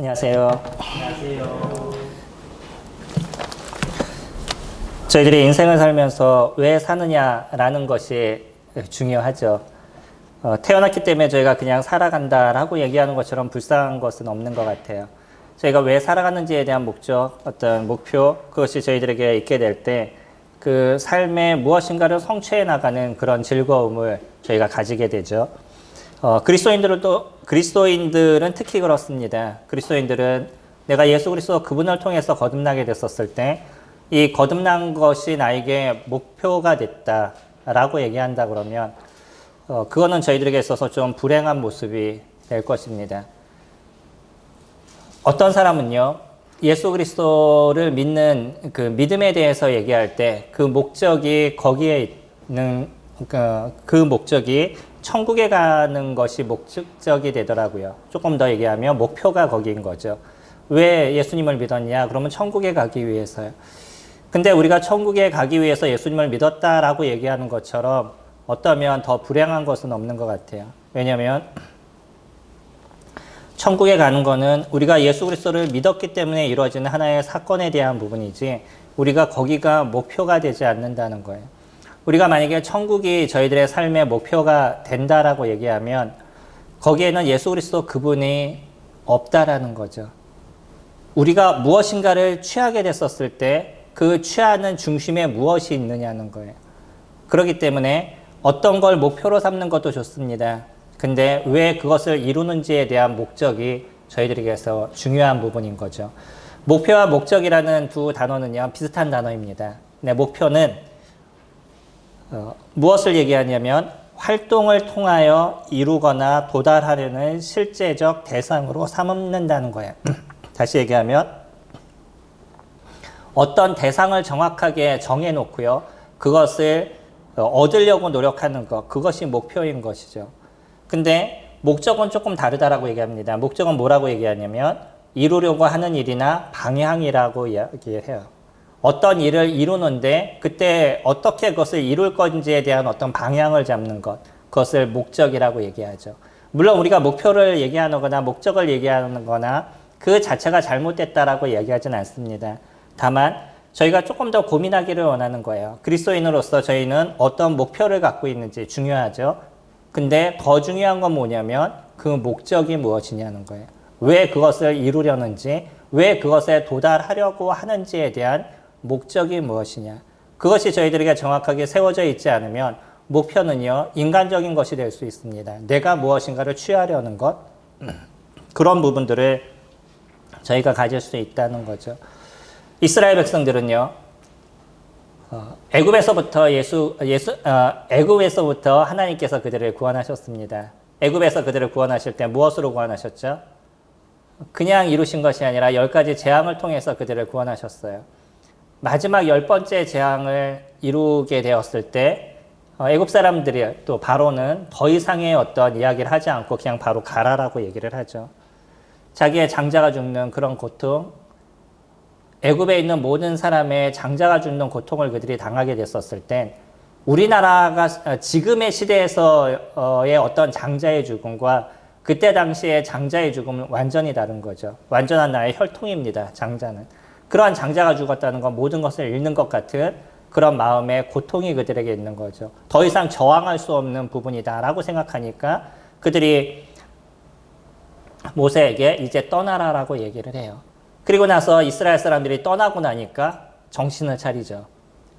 안녕하세요. 안녕하세요. 저희들이 인생을 살면서 왜 사느냐라는 것이 중요하죠. 태어났기 때문에 저희가 그냥 살아간다라고 얘기하는 것처럼 불쌍한 것은 없는 것 같아요. 저희가 왜 살아가는지에 대한 목적, 어떤 목표, 그것이 저희들에게 있게 될 때 그 삶에 무엇인가를 성취해 나가는 그런 즐거움을 저희가 가지게 되죠. 그리스도인들은 특히 그렇습니다. 그리스도인들은 내가 예수 그리스도 그분을 통해서 거듭나게 됐었을 때 이 거듭난 것이 나에게 목표가 됐다라고 얘기한다 그러면 그거는 저희들에게 있어서 좀 불행한 모습이 될 것입니다. 어떤 사람은요, 예수 그리스도를 믿는 그 믿음에 대해서 얘기할 때 그 목적이 거기에 있는 그 목적이 천국에 가는 것이 목적이 되더라고요. 조금 더 얘기하면 목표가 거기인 거죠. 왜 예수님을 믿었냐? 그러면 천국에 가기 위해서요. 근데 우리가 천국에 가기 위해서 예수님을 믿었다라고 얘기하는 것처럼 어떠면 더 불행한 것은 없는 것 같아요. 왜냐하면 천국에 가는 거는 우리가 예수 그리스도를 믿었기 때문에 이루어지는 하나의 사건에 대한 부분이지 우리가 거기가 목표가 되지 않는다는 거예요. 우리가 만약에 천국이 저희들의 삶의 목표가 된다라고 얘기하면 거기에는 예수 그리스도 그분이 없다라는 거죠. 우리가 무엇인가를 취하게 됐었을 때 그 취하는 중심에 무엇이 있느냐는 거예요. 그렇기 때문에 어떤 걸 목표로 삼는 것도 좋습니다. 근데 왜 그것을 이루는지에 대한 목적이 저희들에게서 중요한 부분인 거죠. 목표와 목적이라는 두 단어는요, 비슷한 단어입니다. 근데 목표는 무엇을 얘기하냐면 활동을 통하여 이루거나 도달하려는 실제적 대상으로 삼는다는 거예요. 다시 얘기하면 어떤 대상을 정확하게 정해놓고요, 그것을 얻으려고 노력하는 것, 그것이 목표인 것이죠. 근데 목적은 조금 다르다라고 얘기합니다. 목적은 뭐라고 얘기하냐면 이루려고 하는 일이나 방향이라고 이야기해요. 어떤 일을 이루는데 그때 어떻게 그것을 이룰 건지에 대한 어떤 방향을 잡는 것, 그것을 목적이라고 얘기하죠. 물론 우리가 목표를 얘기하거나 목적을 얘기하는 거나 그 자체가 잘못됐다라고 얘기하진 않습니다. 다만 저희가 조금 더 고민하기를 원하는 거예요. 그리스도인으로서 저희는 어떤 목표를 갖고 있는지 중요하죠. 근데 더 중요한 건 뭐냐면 그 목적이 무엇이냐는 거예요. 왜 그것을 이루려는지, 왜 그것에 도달하려고 하는지에 대한 목적이 무엇이냐. 그것이 저희들에게 정확하게 세워져 있지 않으면 목표는요, 인간적인 것이 될 수 있습니다. 내가 무엇인가를 취하려는 것, 그런 부분들을 저희가 가질 수 있다는 거죠. 이스라엘 백성들은요, 애굽에서부터 하나님께서 그들을 구원하셨습니다. 애굽에서 그들을 구원하실 때 무엇으로 구원하셨죠? 그냥 이루신 것이 아니라 10가지 재앙을 통해서 그들을 구원하셨어요. 마지막 10번째 재앙을 이루게 되었을 때 애굽 사람들이 또 바로는 더 이상의 어떤 이야기를 하지 않고 그냥 바로 가라라고 얘기를 하죠. 자기의 장자가 죽는 그런 고통, 애굽에 있는 모든 사람의 장자가 죽는 고통을 그들이 당하게 됐었을 땐 우리나라가 지금의 시대에서의 어떤 장자의 죽음과 그때 당시의 장자의 죽음은 완전히 다른 거죠. 완전한 나의 혈통입니다. 장자는. 그러한 장자가 죽었다는 건 모든 것을 잃는 것 같은 그런 마음의 고통이 그들에게 있는 거죠. 더 이상 저항할 수 없는 부분이다라고 생각하니까 그들이 모세에게 이제 떠나라라고 얘기를 해요. 그리고 나서 이스라엘 사람들이 떠나고 나니까 정신을 차리죠.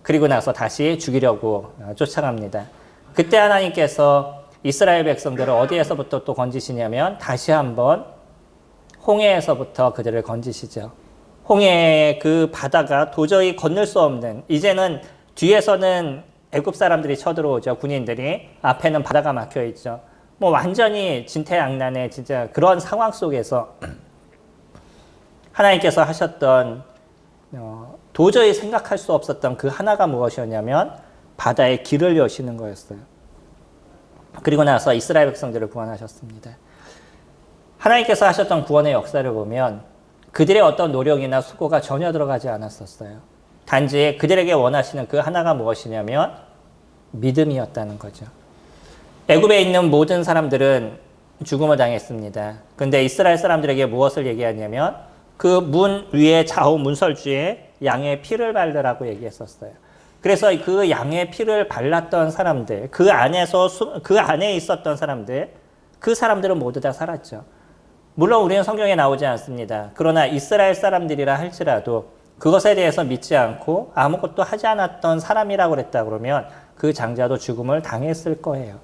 그리고 나서 다시 죽이려고 쫓아갑니다. 그때 하나님께서 이스라엘 백성들을 어디에서부터 또 건지시냐면 다시 한번 홍해에서부터 그들을 건지시죠. 홍해의 그 바다가 도저히 건널 수 없는, 이제는 뒤에서는 애굽 사람들이 쳐들어오죠. 군인들이. 앞에는 바다가 막혀 있죠. 뭐 완전히 진퇴양난의 진짜 그런 상황 속에서 하나님께서 하셨던 도저히 생각할 수 없었던 그 하나가 무엇이었냐면 바다에 길을 여시는 거였어요. 그리고 나서 이스라엘 백성들을 구원하셨습니다. 하나님께서 하셨던 구원의 역사를 보면 그들의 어떤 노력이나 수고가 전혀 들어가지 않았었어요. 단지 그들에게 원하시는 그 하나가 무엇이냐면 믿음이었다는 거죠. 애굽에 있는 모든 사람들은 죽음을 당했습니다. 근데 이스라엘 사람들에게 무엇을 얘기하냐면 그 문 위에 좌우 문설주에 양의 피를 바르라고 얘기했었어요. 그래서 그 양의 피를 발랐던 사람들, 그 안에 있었던 사람들, 그 사람들은 모두 다 살았죠. 물론 우리는 성경에 나오지 않습니다. 그러나 이스라엘 사람들이라 할지라도 그것에 대해서 믿지 않고 아무것도 하지 않았던 사람이라고 그랬다 그러면 그 장자도 죽음을 당했을 거예요.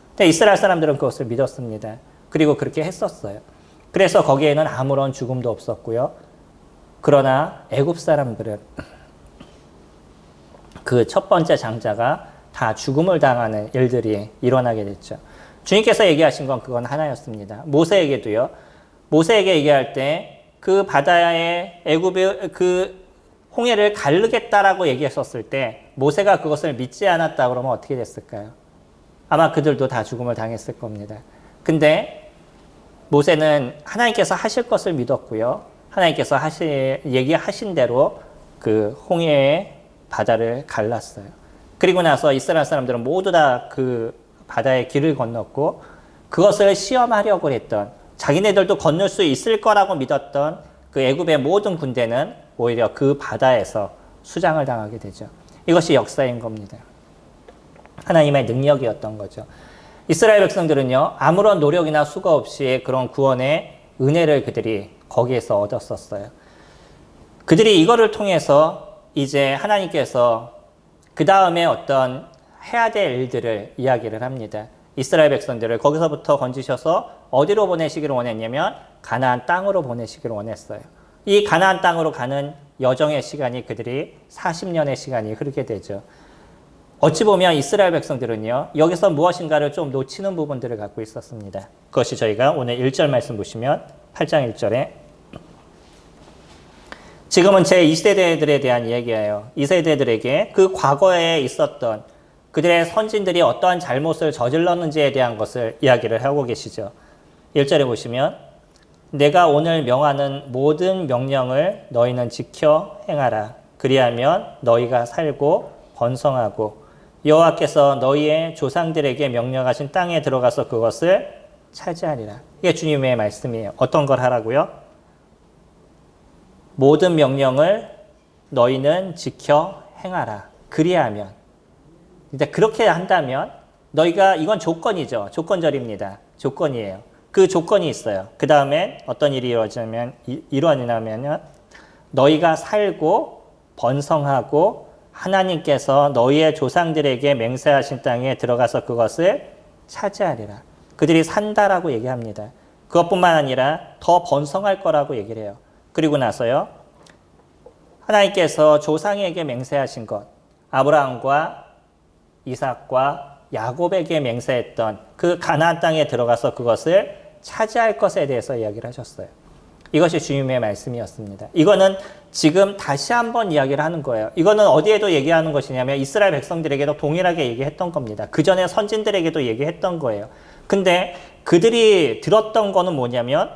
근데 이스라엘 사람들은 그것을 믿었습니다. 그리고 그렇게 했었어요. 그래서 거기에는 아무런 죽음도 없었고요. 그러나 애굽 사람들은 그 첫 번째 장자가 다 죽음을 당하는 일들이 일어나게 됐죠. 주님께서 얘기하신 건 그건 하나였습니다. 모세에게도요. 모세에게 얘기할 때 그 바다에 애굽의 그 홍해를 가르겠다라고 얘기했었을 때 모세가 그것을 믿지 않았다 그러면 어떻게 됐을까요? 아마 그들도 다 죽음을 당했을 겁니다. 근데 모세는 하나님께서 하실 것을 믿었고요. 하나님께서 얘기하신 대로 그 홍해의 바다를 갈랐어요. 그리고 나서 이스라엘 사람들은 모두 다 그 바다의 길을 건넜고 그것을 시험하려고 했던 자기네들도 건널 수 있을 거라고 믿었던 그 애굽의 모든 군대는 오히려 그 바다에서 수장을 당하게 되죠. 이것이 역사인 겁니다. 하나님의 능력이었던 거죠. 이스라엘 백성들은요, 아무런 노력이나 수고 없이 그런 구원의 은혜를 그들이 거기에서 얻었었어요. 그들이 이거를 통해서 이제 하나님께서 그 다음에 어떤 해야 될 일들을 이야기를 합니다. 이스라엘 백성들을 거기서부터 건지셔서 어디로 보내시기를 원했냐면 가나안 땅으로 보내시기를 원했어요. 이 가나안 땅으로 가는 여정의 시간이 그들이 40년의 시간이 흐르게 되죠. 어찌 보면 이스라엘 백성들은요, 여기서 무엇인가를 좀 놓치는 부분들을 갖고 있었습니다. 그것이 저희가 오늘 1절 말씀 보시면 8장 1절에 지금은 제2세대들에 대한 이야기예요. 이 세대들에게 그 과거에 있었던 그들의 선진들이 어떠한 잘못을 저질렀는지에 대한 것을 이야기를 하고 계시죠. 1절에 보시면 내가 오늘 명하는 모든 명령을 너희는 지켜 행하라. 그리하면 너희가 살고 번성하고 여호와께서 너희의 조상들에게 명령하신 땅에 들어가서 그것을 차지하리라. 이게 주님의 말씀이에요. 어떤 걸 하라고요? 모든 명령을 너희는 지켜 행하라. 그리하면. 이제 그렇게 한다면 너희가 이건 조건이죠. 조건절입니다. 조건이에요. 그 조건이 있어요. 그 다음에 어떤 일이 일어나면 너희가 살고 번성하고 하나님께서 너희의 조상들에게 맹세하신 땅에 들어가서 그것을 차지하리라. 그들이 산다라고 얘기합니다. 그것뿐만 아니라 더 번성할 거라고 얘기를 해요. 그리고 나서요. 하나님께서 조상에게 맹세하신 것, 아브라함과 이삭과 야곱에게 맹세했던 그 가나안 땅에 들어가서 그것을 차지할 것에 대해서 이야기를 하셨어요. 이것이 주님의 말씀이었습니다. 이거는 지금 다시 한번 이야기를 하는 거예요. 이거는 어디에도 얘기하는 것이냐면 이스라엘 백성들에게도 동일하게 얘기했던 겁니다. 그 전에 선진들에게도 얘기했던 거예요. 근데 그들이 들었던 거는 뭐냐면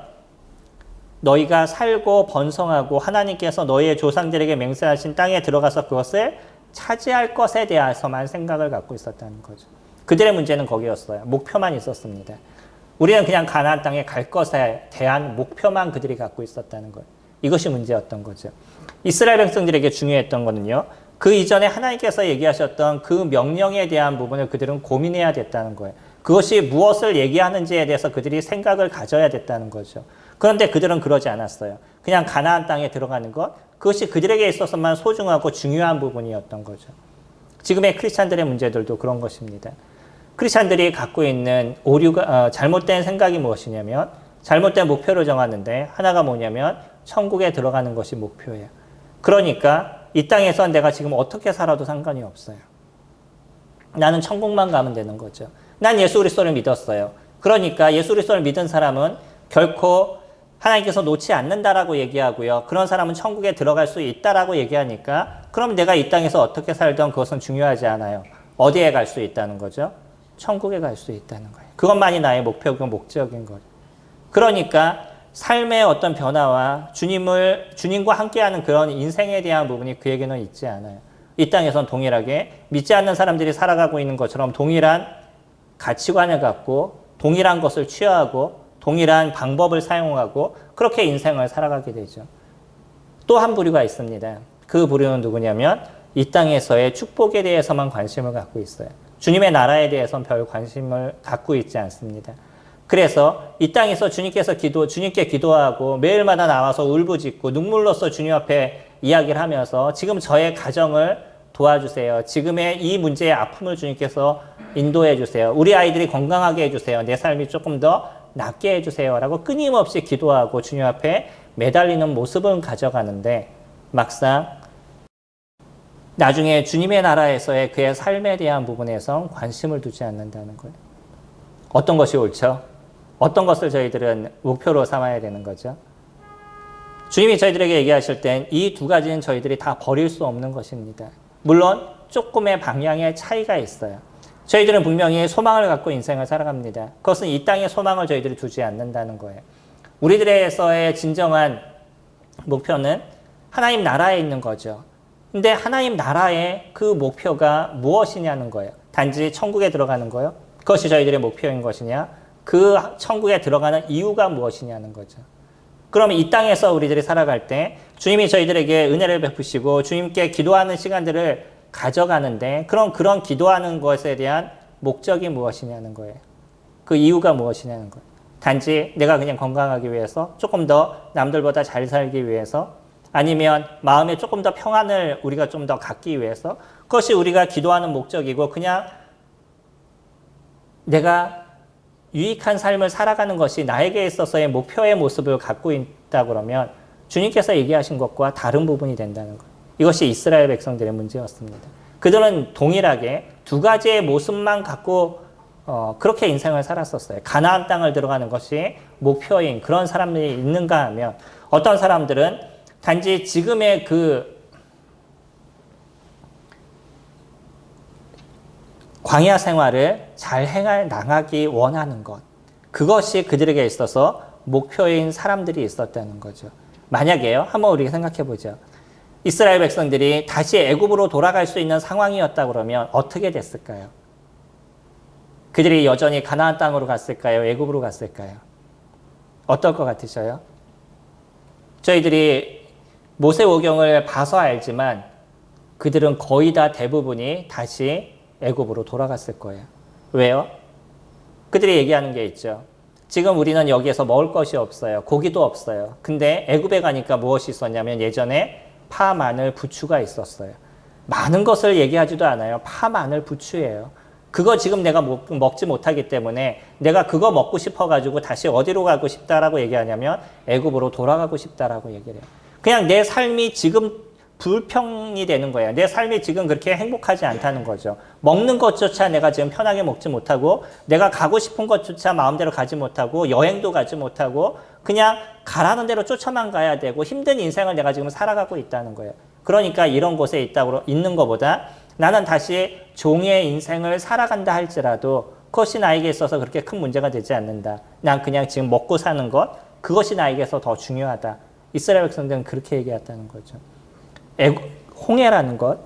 너희가 살고 번성하고 하나님께서 너희의 조상들에게 맹세하신 땅에 들어가서 그것을 차지할 것에 대해서만 생각을 갖고 있었다는 거죠. 그들의 문제는 거기였어요. 목표만 있었습니다. 우리는 그냥 가나안 땅에 갈 것에 대한 목표만 그들이 갖고 있었다는 거예요. 이것이 문제였던 거죠. 이스라엘 백성들에게 중요했던 거는요. 그 이전에 하나님께서 얘기하셨던 그 명령에 대한 부분을 그들은 고민해야 됐다는 거예요. 그것이 무엇을 얘기하는지에 대해서 그들이 생각을 가져야 됐다는 거죠. 그런데 그들은 그러지 않았어요. 그냥 가나안 땅에 들어가는 것, 그것이 그들에게 있어서만 소중하고 중요한 부분이었던 거죠. 지금의 크리스찬들의 문제들도 그런 것입니다. 크리스찬들이 갖고 있는 잘못된 생각이 무엇이냐면 잘못된 목표를 정하는데 하나가 뭐냐면 천국에 들어가는 것이 목표예요. 그러니까 이 땅에서 내가 지금 어떻게 살아도 상관이 없어요. 나는 천국만 가면 되는 거죠. 난 예수 그리스도를 믿었어요. 그러니까 예수 그리스도를 믿은 사람은 결코 하나님께서 놓지 않는다라고 얘기하고요. 그런 사람은 천국에 들어갈 수 있다라고 얘기하니까 그럼 내가 이 땅에서 어떻게 살던 그것은 중요하지 않아요. 어디에 갈 수 있다는 거죠? 천국에 갈 수 있다는 거예요. 그것만이 나의 목표고 목적인 거예요. 그러니까 삶의 어떤 변화와 주님과 함께하는 그런 인생에 대한 부분이 그에게는 있지 않아요. 이 땅에선 동일하게 믿지 않는 사람들이 살아가고 있는 것처럼 동일한 가치관을 갖고 동일한 것을 취하고 동일한 방법을 사용하고 그렇게 인생을 살아가게 되죠. 또 한 부류가 있습니다. 그 부류는 누구냐면 이 땅에서의 축복에 대해서만 관심을 갖고 있어요. 주님의 나라에 대해서는 별 관심을 갖고 있지 않습니다. 그래서 이 땅에서 주님께 기도하고 매일마다 나와서 울부짖고 눈물로써 주님 앞에 이야기를 하면서 지금 저의 가정을 도와주세요. 지금의 이 문제의 아픔을 주님께서 인도해 주세요. 우리 아이들이 건강하게 해주세요. 내 삶이 조금 더 낫게 해주세요. 라고 끊임없이 기도하고 주님 앞에 매달리는 모습은 가져가는데 막상 나중에 주님의 나라에서의 그의 삶에 대한 부분에선 관심을 두지 않는다는 거예요. 어떤 것이 옳죠? 어떤 것을 저희들은 목표로 삼아야 되는 거죠? 주님이 저희들에게 얘기하실 땐 이 두 가지는 저희들이 다 버릴 수 없는 것입니다. 물론 조금의 방향의 차이가 있어요. 저희들은 분명히 소망을 갖고 인생을 살아갑니다. 그것은 이 땅의 소망을 저희들이 두지 않는다는 거예요. 우리들에서의 진정한 목표는 하나님 나라에 있는 거죠. 근데 하나님 나라의 그 목표가 무엇이냐는 거예요. 단지 천국에 들어가는 거요? 그것이 저희들의 목표인 것이냐? 그 천국에 들어가는 이유가 무엇이냐는 거죠. 그러면 이 땅에서 우리들이 살아갈 때 주님이 저희들에게 은혜를 베푸시고 주님께 기도하는 시간들을 가져가는데 그런 기도하는 것에 대한 목적이 무엇이냐는 거예요. 그 이유가 무엇이냐는 거예요. 단지 내가 그냥 건강하기 위해서, 조금 더 남들보다 잘 살기 위해서, 아니면 마음에 조금 더 평안을 우리가 좀 더 갖기 위해서, 그것이 우리가 기도하는 목적이고 그냥 내가 유익한 삶을 살아가는 것이 나에게 있어서의 목표의 모습을 갖고 있다 그러면 주님께서 얘기하신 것과 다른 부분이 된다는 거예요. 이것이 이스라엘 백성들의 문제였습니다. 그들은 동일하게 두 가지의 모습만 갖고 그렇게 인생을 살았었어요. 가나안 땅을 들어가는 것이 목표인 그런 사람들이 있는가 하면 어떤 사람들은 단지 지금의 그 광야 생활을 잘 나가기 원하는 것, 그것이 그들에게 있어서 목표인 사람들이 있었다는 거죠. 만약에요, 한번 우리가 생각해 보죠. 이스라엘 백성들이 다시 애굽으로 돌아갈 수 있는 상황이었다 그러면 어떻게 됐을까요? 그들이 여전히 가나안 땅으로 갔을까요? 애굽으로 갔을까요? 어떨 것 같으셔요? 저희들이 모세오경을 봐서 알지만 그들은 거의 다 대부분이 다시 애굽으로 돌아갔을 거예요. 왜요? 그들이 얘기하는 게 있죠. 지금 우리는 여기에서 먹을 것이 없어요. 고기도 없어요. 근데 애굽에 가니까 무엇이 있었냐면 예전에 파, 마늘, 부추가 있었어요. 많은 것을 얘기하지도 않아요. 파, 마늘, 부추예요. 그거 지금 내가 먹지 못하기 때문에 내가 그거 먹고 싶어가지고 다시 어디로 가고 싶다라고 얘기하냐면 애굽으로 돌아가고 싶다라고 얘기를 해요. 그냥 내 삶이 지금 불평이 되는 거예요. 내 삶이 지금 그렇게 행복하지 않다는 거죠. 먹는 것조차 내가 지금 편하게 먹지 못하고 내가 가고 싶은 것조차 마음대로 가지 못하고 여행도 가지 못하고 그냥 가라는 대로 쫓아만 가야 되고 힘든 인생을 내가 지금 살아가고 있다는 거예요. 그러니까 이런 곳에 있는 것보다 나는 다시 종의 인생을 살아간다 할지라도 그것이 나에게 있어서 그렇게 큰 문제가 되지 않는다. 난 그냥 지금 먹고 사는 것, 그것이 나에게서 더 중요하다. 이스라엘 백성들은 그렇게 얘기했다는 거죠. 홍해라는 것,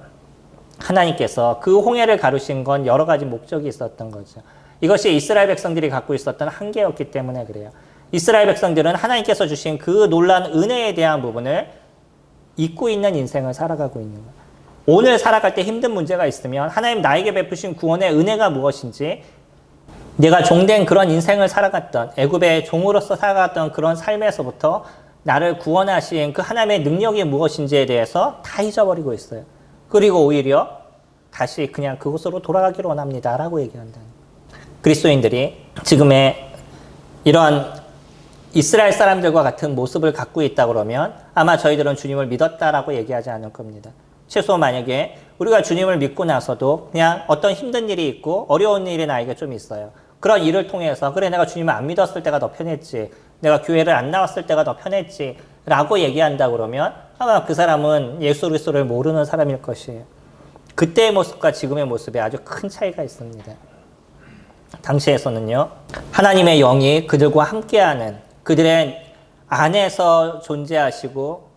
하나님께서 그 홍해를 가르신 건 여러 가지 목적이 있었던 거죠. 이것이 이스라엘 백성들이 갖고 있었던 한계였기 때문에 그래요. 이스라엘 백성들은 하나님께서 주신 그 놀라운 은혜에 대한 부분을 잊고 있는 인생을 살아가고 있는 거예요. 오늘 살아갈 때 힘든 문제가 있으면 하나님 나에게 베푸신 구원의 은혜가 무엇인지, 내가 종된 그런 인생을 살아갔던, 애굽의 종으로서 살아갔던 그런 삶에서부터 나를 구원하신 그 하나님의 능력이 무엇인지에 대해서 다 잊어버리고 있어요. 그리고 오히려 다시 그냥 그곳으로 돌아가기를 원합니다 라고 얘기한다는 거예요. 그리스도인들이 지금의 이러한 이스라엘 사람들과 같은 모습을 갖고 있다 그러면 아마 저희들은 주님을 믿었다라고 얘기하지 않을 겁니다. 최소 만약에 우리가 주님을 믿고 나서도 그냥 어떤 힘든 일이 있고 어려운 일이 나에게 좀 있어요. 그런 일을 통해서 그래 내가 주님을 안 믿었을 때가 더 편했지, 내가 교회를 안 나왔을 때가 더 편했지 라고 얘기한다 그러면 아마 그 사람은 예수 그리스도를 모르는 사람일 것이에요. 그때의 모습과 지금의 모습에 아주 큰 차이가 있습니다. 당시에서는요, 하나님의 영이 그들과 함께하는, 그들의 안에서 존재하시고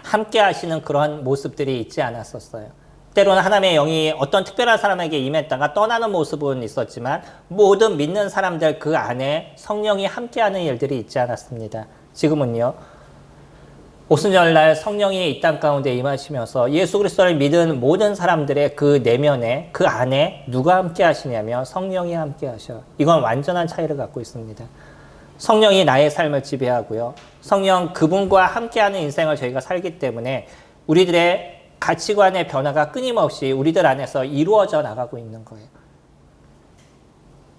함께 하시는 그런 모습들이 있지 않았었어요. 때로는 하나님의 영이 어떤 특별한 사람에게 임했다가 떠나는 모습은 있었지만 모든 믿는 사람들 그 안에 성령이 함께하는 일들이 있지 않았습니다. 지금은요. 오순절날 성령이 이 땅 가운데 임하시면서 예수 그리스도를 믿은 모든 사람들의 그 내면에 그 안에 누가 함께 하시냐면 성령이 함께 하셔. 이건 완전한 차이를 갖고 있습니다. 성령이 나의 삶을 지배하고요. 성령 그분과 함께하는 인생을 저희가 살기 때문에 우리들의 가치관의 변화가 끊임없이 우리들 안에서 이루어져 나가고 있는 거예요.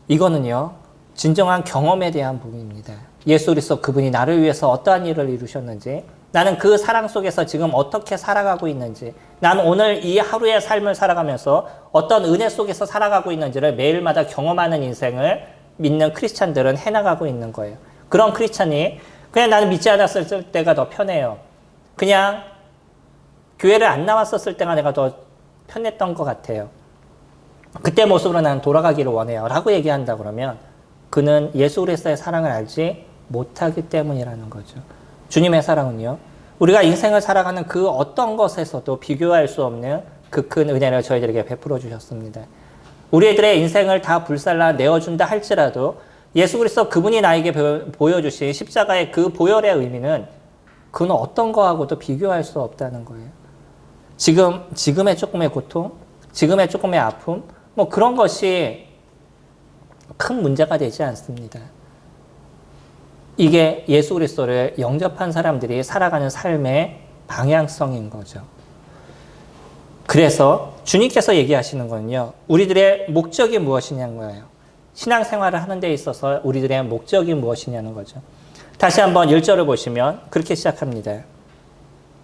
이거는요. 진정한 경험에 대한 부분입니다. 예수 그리스도 그분이 나를 위해서 어떠한 일을 이루셨는지, 나는 그 사랑 속에서 지금 어떻게 살아가고 있는지, 나는 오늘 이 하루의 삶을 살아가면서 어떤 은혜 속에서 살아가고 있는지를 매일마다 경험하는 인생을 믿는 크리스찬들은 해나가고 있는 거예요. 그런 크리스찬이 그냥 나는 믿지 않았을 때가 더 편해요. 그냥 교회를 안 나왔었을 때가 내가 더 편했던 것 같아요. 그때 모습으로 나는 돌아가기를 원해요. 라고 얘기한다 그러면 그는 예수 그리스도의 사랑을 알지 못하기 때문이라는 거죠. 주님의 사랑은요. 우리가 인생을 살아가는 그 어떤 것에서도 비교할 수 없는 그 큰 은혜를 저희들에게 베풀어 주셨습니다. 우리들의 인생을 다 불살라 내어준다 할지라도 예수 그리스도 그분이 나에게 보여주신 십자가의 그 보혈의 의미는 그는 어떤 거하고도 비교할 수 없다는 거예요. 지금의 조금의 고통, 지금의 조금의 아픔, 뭐 그런 것이 큰 문제가 되지 않습니다. 이게 예수 그리스도를 영접한 사람들이 살아가는 삶의 방향성인 거죠. 그래서 주님께서 얘기하시는 건요. 우리들의 목적이 무엇이냐는 거예요. 신앙생활을 하는 데 있어서 우리들의 목적이 무엇이냐는 거죠. 다시 한번 1절을 보시면 그렇게 시작합니다.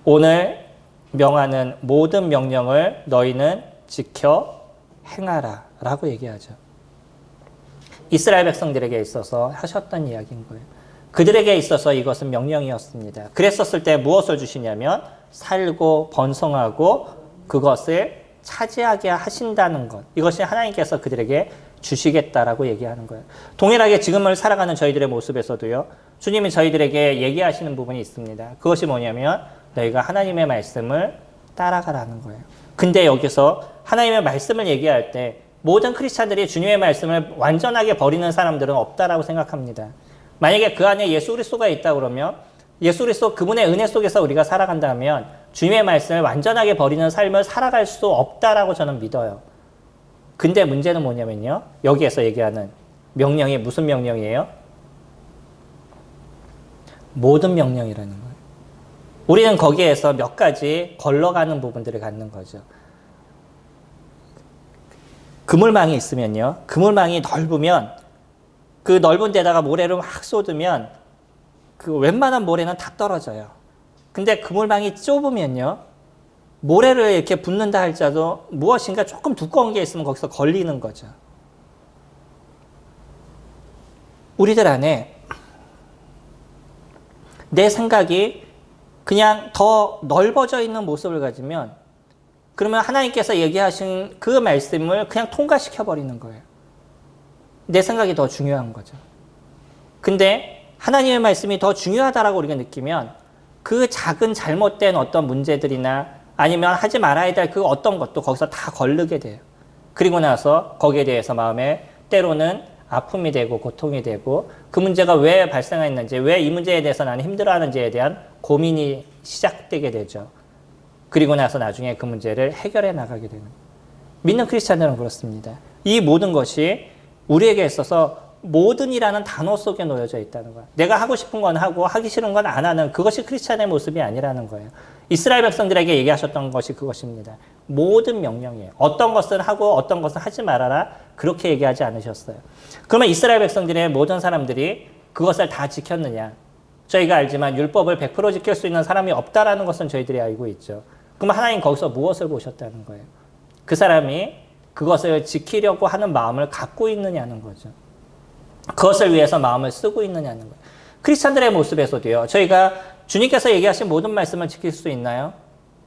오늘 명하는 모든 명령을 너희는 지켜 행하라 라고 얘기하죠. 이스라엘 백성들에게 있어서 하셨던 이야기인 거예요. 그들에게 있어서 이것은 명령이었습니다. 그랬었을 때 무엇을 주시냐면 살고 번성하고 그것을 차지하게 하신다는 것. 이것이 하나님께서 그들에게 주시겠다라고 얘기하는 거예요. 동일하게 지금을 살아가는 저희들의 모습에서도요. 주님이 저희들에게 얘기하시는 부분이 있습니다. 그것이 뭐냐면 너희가 하나님의 말씀을 따라가라는 거예요. 근데 여기서 하나님의 말씀을 얘기할 때 모든 크리스찬들이 주님의 말씀을 완전하게 버리는 사람들은 없다라고 생각합니다. 만약에 그 안에 예수 그리스도가 있다 그러면 예수 그리스도 그분의 은혜 속에서 우리가 살아간다면 주님의 말씀을 완전하게 버리는 삶을 살아갈 수 없다라고 저는 믿어요. 근데 문제는 뭐냐면요. 여기에서 얘기하는 명령이 무슨 명령이에요? 모든 명령이라는 거예요. 우리는 거기에서 몇 가지 걸러가는 부분들을 갖는 거죠. 그물망이 있으면요. 그물망이 넓으면 그 넓은 데다가 모래를 확 쏟으면 그 웬만한 모래는 다 떨어져요. 근데 그물망이 좁으면요. 모래를 이렇게 붓는다 할지라도 무엇인가 조금 두꺼운 게 있으면 거기서 걸리는 거죠. 우리들 안에 내 생각이 그냥 더 넓어져 있는 모습을 가지면 그러면 하나님께서 얘기하신 그 말씀을 그냥 통과시켜 버리는 거예요. 내 생각이 더 중요한 거죠. 근데 하나님의 말씀이 더 중요하다라고 우리가 느끼면 그 작은 잘못된 어떤 문제들이나 아니면 하지 말아야 될 그 어떤 것도 거기서 다 걸르게 돼요. 그리고 나서 거기에 대해서 마음에 때로는 아픔이 되고 고통이 되고 그 문제가 왜 발생했는지, 왜 이 문제에 대해서 나는 힘들어하는지에 대한 고민이 시작되게 되죠. 그리고 나서 나중에 그 문제를 해결해 나가게 되는. 믿는 크리스찬들은 그렇습니다. 이 모든 것이 우리에게 있어서 모든이라는 단어 속에 놓여져 있다는 거야. 내가 하고 싶은 건 하고 하기 싫은 건 안 하는 그것이 크리스찬의 모습이 아니라는 거예요. 이스라엘 백성들에게 얘기하셨던 것이 그것입니다. 모든 명령이에요. 어떤 것은 하고 어떤 것은 하지 말아라. 그렇게 얘기하지 않으셨어요. 그러면 이스라엘 백성들의 모든 사람들이 그것을 다 지켰느냐? 저희가 알지만 율법을 100% 지킬 수 있는 사람이 없다라는 것은 저희들이 알고 있죠. 그럼 하나님 거기서 무엇을 보셨다는 거예요? 그 사람이 그것을 지키려고 하는 마음을 갖고 있느냐는 거죠. 그것을 위해서 마음을 쓰고 있느냐는 거예요. 크리스찬들의 모습에서도요. 저희가 주님께서 얘기하신 모든 말씀을 지킬 수 있나요?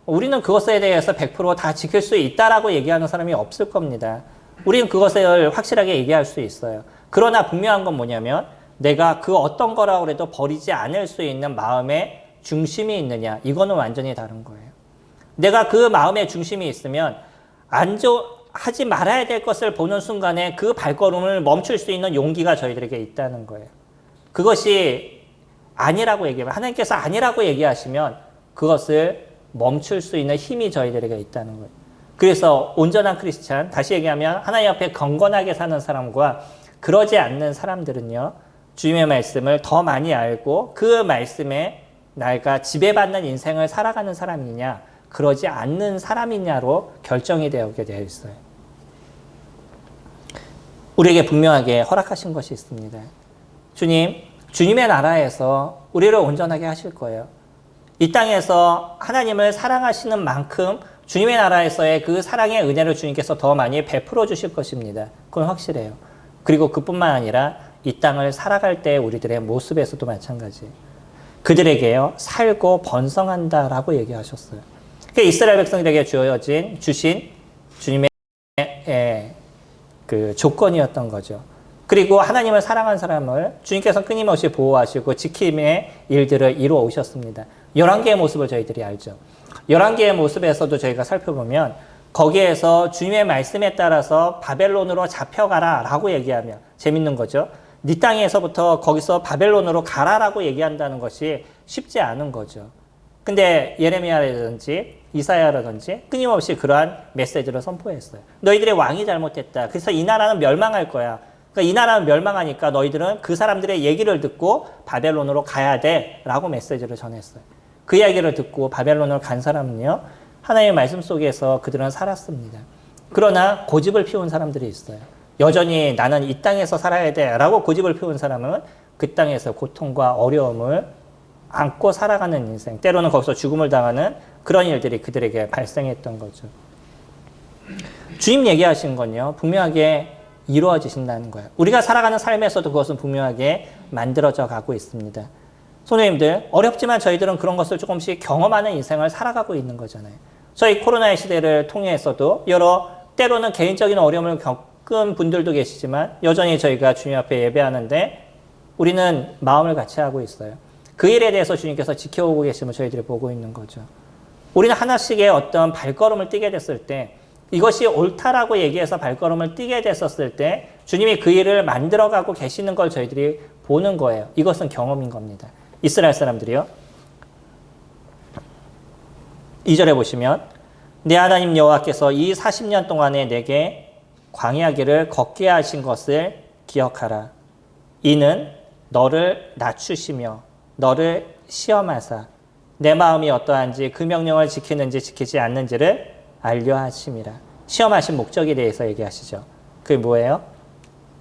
우리는 그것에 대해서 100% 다 지킬 수 있다라고 얘기하는 사람이 없을 겁니다. 우리는 그것을 확실하게 얘기할 수 있어요. 그러나 분명한 건 뭐냐면 내가 그 어떤 거라고 해도 버리지 않을 수 있는 마음의 중심이 있느냐. 이거는 완전히 다른 거예요. 내가 그 마음의 중심이 있으면 하지 말아야 될 것을 보는 순간에 그 발걸음을 멈출 수 있는 용기가 저희들에게 있다는 거예요. 그것이 아니라고 얘기하면, 하나님께서 아니라고 얘기하시면 그것을 멈출 수 있는 힘이 저희들에게 있다는 거예요. 그래서 온전한 크리스찬, 다시 얘기하면 하나님 앞에 경건하게 사는 사람과 그러지 않는 사람들은요, 주님의 말씀을 더 많이 알고 그 말씀에 내가 지배받는 인생을 살아가는 사람이냐, 그러지 않는 사람이냐로 결정이 되게 되어 있어요. 우리에게 분명하게 허락하신 것이 있습니다. 주님의 나라에서 우리를 온전하게 하실 거예요. 이 땅에서 하나님을 사랑하시는 만큼 주님의 나라에서의 그 사랑의 은혜를 주님께서 더 많이 베풀어 주실 것입니다. 그건 확실해요. 그리고 그뿐만 아니라 이 땅을 살아갈 때 우리들의 모습에서도 마찬가지예요. 그들에게요, 살고 번성한다라고 얘기하셨어요. 그게 이스라엘 백성들에게 주신 주님의 그 조건이었던 거죠. 그리고 하나님을 사랑한 사람을 주님께서 끊임없이 보호하시고 지킴의 일들을 이루어 오셨습니다. 11개의 모습을 저희들이 알죠. 11개의 모습에서도 저희가 살펴보면 거기에서 주님의 말씀에 따라서 바벨론으로 잡혀가라 라고 얘기하면 재밌는 거죠. 네 땅에서부터 거기서 바벨론으로 가라라고 얘기한다는 것이 쉽지 않은 거죠. 근데 예레미야라든지 이사야라든지 끊임없이 그러한 메시지를 선포했어요. 너희들의 왕이 잘못했다. 그래서 이 나라는 멸망할 거야. 그러니까 이 나라는 멸망하니까 너희들은 그 사람들의 얘기를 듣고 바벨론으로 가야 돼 라고 메시지를 전했어요. 그 이야기를 듣고 바벨론으로 간 사람은요, 하나님의 말씀 속에서 그들은 살았습니다. 그러나 고집을 피운 사람들이 있어요. 여전히 나는 이 땅에서 살아야 돼 라고 고집을 피운 사람은 그 땅에서 고통과 어려움을 안고 살아가는 인생, 때로는 거기서 죽음을 당하는 그런 일들이 그들에게 발생했던 거죠. 주님 얘기하신 건요, 분명하게 이루어지신다는 거예요. 우리가 살아가는 삶에서도 그것은 분명하게 만들어져 가고 있습니다. 성도님들, 어렵지만 저희들은 그런 것을 조금씩 경험하는 인생을 살아가고 있는 거잖아요. 저희 코로나의 시대를 통해서도 때로는 개인적인 어려움을 겪은 분들도 계시지만 여전히 저희가 주님 앞에 예배하는데 우리는 마음을 같이 하고 있어요. 그 일에 대해서 주님께서 지켜오고 계심을 저희들이 보고 있는 거죠. 우리는 하나씩의 어떤 발걸음을 뛰게 됐을 때, 이것이 옳다라고 얘기해서 발걸음을 뛰게 됐었을 때 주님이 그 일을 만들어가고 계시는 걸 저희들이 보는 거예요. 이것은 경험인 겁니다. 이스라엘 사람들이요, 2절에 보시면 내 하나님 여호와께서 이 40년 동안에 내게 광야 길을 걷게 하신 것을 기억하라. 이는 너를 낮추시며 너를 시험하사 내 마음이 어떠한지 그 명령을 지키는지 지키지 않는지를 알려 하심이라. 시험하신 목적에 대해서 얘기하시죠. 그게 뭐예요?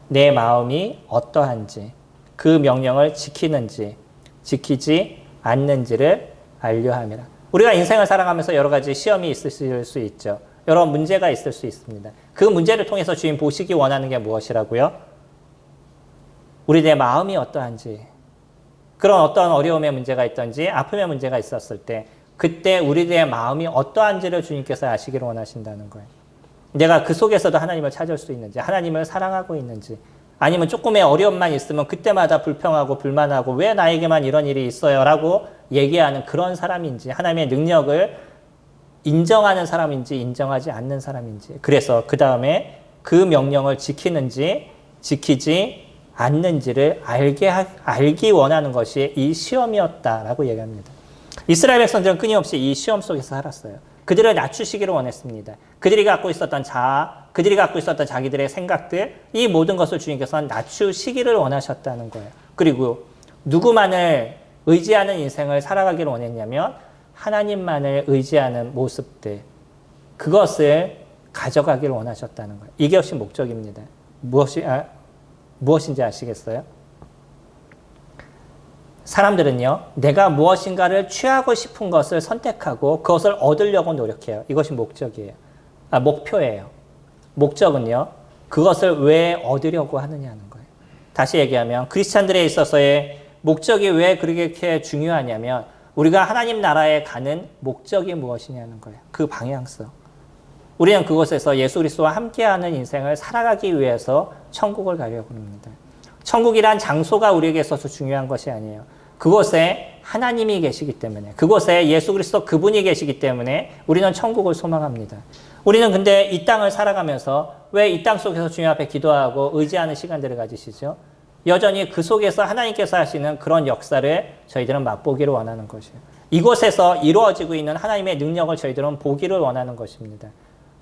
내 마음이 어떠한지, 그 명령을 지키는지 지키지 않는지를 알려 함이라. 우리가 인생을 살아가면서 여러 가지 시험이 있을 수 있죠. 여러 문제가 있을 수 있습니다. 그 문제를 통해서 주님 보시기 원하는 게 무엇이라고요? 우리 내 마음이 어떠한지, 그런 어떤 어려움의 문제가 있든지 아픔의 문제가 있었을 때 그때 우리들의 마음이 어떠한지를 주님께서 아시기를 원하신다는 거예요. 내가 그 속에서도 하나님을 찾을 수 있는지, 하나님을 사랑하고 있는지, 아니면 조금의 어려움만 있으면 그때마다 불평하고 불만하고 왜 나에게만 이런 일이 있어요? 라고 얘기하는 그런 사람인지, 하나님의 능력을 인정하는 사람인지 인정하지 않는 사람인지, 그래서 그 다음에 그 명령을 지키는지 지키지 않는지를 알기 원하는 것이 이 시험이었다라고 얘기합니다. 이스라엘 백성들은 끊임없이 이 시험 속에서 살았어요. 그들을 낮추시기를 원했습니다. 그들이 갖고 있었던 자아, 그들이 갖고 있었던 자기들의 생각들, 이 모든 것을 주님께서는 낮추시기를 원하셨다는 거예요. 그리고 누구만을 의지하는 인생을 살아가기를 원했냐면 하나님만을 의지하는 모습들, 그것을 가져가기를 원하셨다는 거예요. 이것이 목적입니다. 무엇인지 아시겠어요? 사람들은요, 내가 무엇인가를 취하고 싶은 것을 선택하고 그것을 얻으려고 노력해요. 이것이 목적이에요. 목표예요. 목적은요, 그것을 왜 얻으려고 하느냐는 거예요. 다시 얘기하면 크리스찬들에 있어서의 목적이 왜 그렇게 중요하냐면 우리가 하나님 나라에 가는 목적이 무엇이냐는 거예요. 그 방향성. 우리는 그곳에서 예수 그리스도와 함께하는 인생을 살아가기 위해서 천국을 가려고 합니다. 천국이란 장소가 우리에게 있어서 중요한 것이 아니에요. 그곳에 하나님이 계시기 때문에, 그곳에 예수 그리스도 그분이 계시기 때문에 우리는 천국을 소망합니다. 우리는 근데 이 땅을 살아가면서 왜 이 땅 속에서 주님 앞에 기도하고 의지하는 시간들을 가지시죠? 여전히 그 속에서 하나님께서 하시는 그런 역사를 저희들은 맛보기를 원하는 것이에요. 이곳에서 이루어지고 있는 하나님의 능력을 저희들은 보기를 원하는 것입니다.